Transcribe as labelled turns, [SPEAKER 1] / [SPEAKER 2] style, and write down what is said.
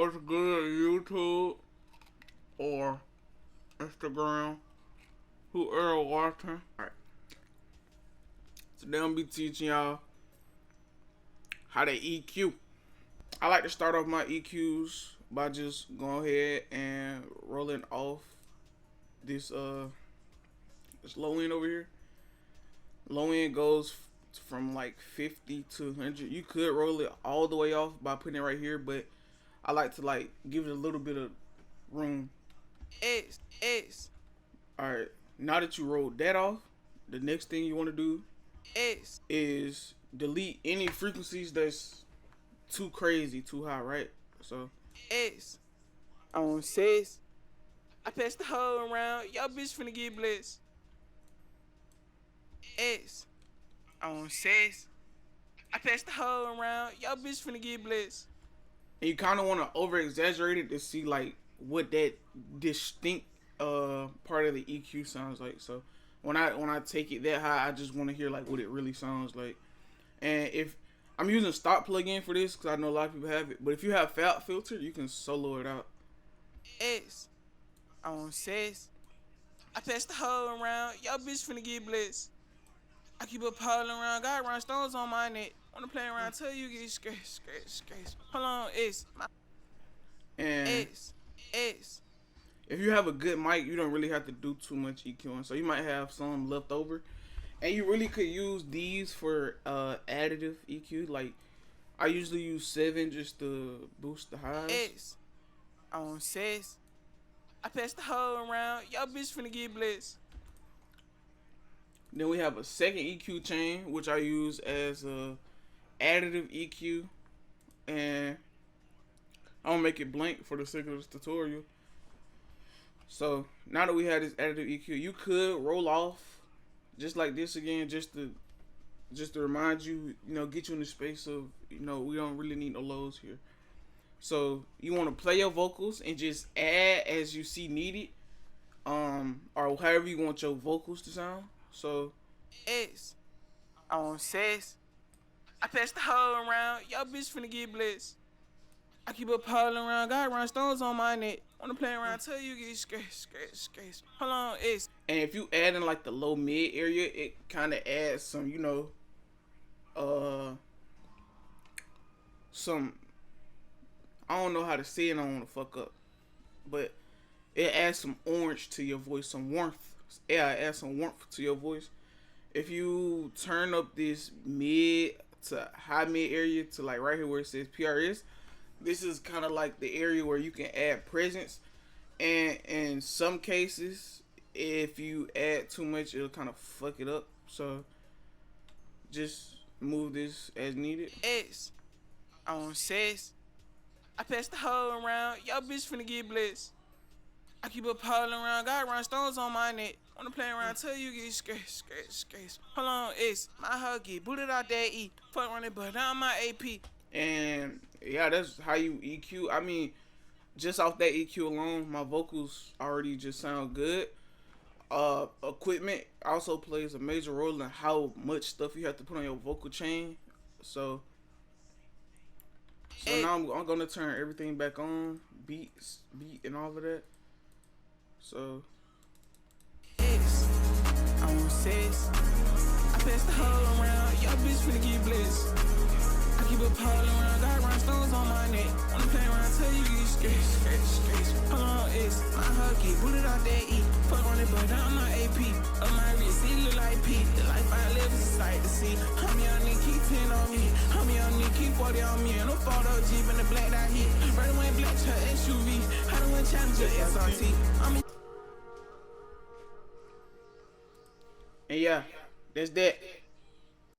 [SPEAKER 1] What's good, YouTube or Instagram? Whoever watching. Alright. Today I'm gonna be teaching y'all how to EQ. I like to start off my EQs by just going ahead and rolling off this low end over here. Low end goes from like 50 to 100. You could roll it all the way off by putting it right here, but I like to like give it a little bit of room. Alright, now that you rolled that off, the next thing you want to do is delete any frequencies that's too crazy, too high, right? So
[SPEAKER 2] on says, I passed the hoe around, y'all bitch finna get blessed. On says, I passed the hoe around, y'all bitch finna get blessed.
[SPEAKER 1] and you kind of want to over exaggerate it to see like what that distinct part of the EQ sounds like. So when I take it that high, I just want to hear like what it really sounds like. And if I'm using stop plugin for this because I know a lot of people have it, but if you have fat filter, you can solo it out.
[SPEAKER 2] On says, I passed the hoe around, y'all bitch finna get blessed. I keep a pile around, got rhinestones on my neck. Wanna play around till you get scratched. Hold on,
[SPEAKER 1] And if you have a good mic, you don't really have to do too much EQing. So you might have some left over. And you really could use these for additive EQ. Like, I usually use 7 just to boost the highs.
[SPEAKER 2] On says, I passed the hoe around, y'all bitch finna get blessed.
[SPEAKER 1] Then we have a second EQ chain, which I use as a additive EQ. And I'm gonna make it blank for the sake of this tutorial. So now that we have this additive EQ, you could roll off just like this again, just to remind you, get you in the space of, we don't really need no lows here. So you want to play your vocals and just add as you see needed, or however you want your vocals to sound. So
[SPEAKER 2] on says, I passed the hoe around, y'all bitch finna get blessed. I keep a pile around, got rhinestones on my neck. Wanna play around till you get scratched. Hold on,
[SPEAKER 1] and if you add in like the low mid area, it kind of adds some, some, I don't know how to say it, I don't want to fuck up, but it adds some orange to your voice, some warmth. Yeah, it adds some warmth to your voice. If you turn up this mid to high mid area to like right here where it says PRS, this is kind of like the area where you can add presence. And in some cases, if you add too much, it'll kind of fuck it up. So just move this as needed.
[SPEAKER 2] On says, I passed the hoe around, y'all bitch finna get blessed. I keep a pile around, got rhinestones on my neck. Wanna play around till you get scratched. Hold on, my hoe get booted out that E. Fuck running, but down my AP.
[SPEAKER 1] And yeah, that's how you EQ. I mean, just off that EQ alone, my vocals already just sound good. Equipment also plays a major role in how much stuff you have to put on your vocal chain. So now I'm gonna turn everything back on, beat and all of that. So
[SPEAKER 2] on says, I passed the hoe around, y'all bitch finna get blessed. I keep a pile around, got rhinestones on my neck. Wanna play around till you get scratched. Hold on, my hoe get booted out that E. Fuck on it, but down my AP. On my wrist, it look like P. The life I live is a sight to see. I'm young nigga, keep 10 on me. I'm young nigga, keep 40 on me. And no photo Jeep in the black dot heat. Right away, black her SUV. I don't want Challenger SRT.
[SPEAKER 1] and yeah, that's that.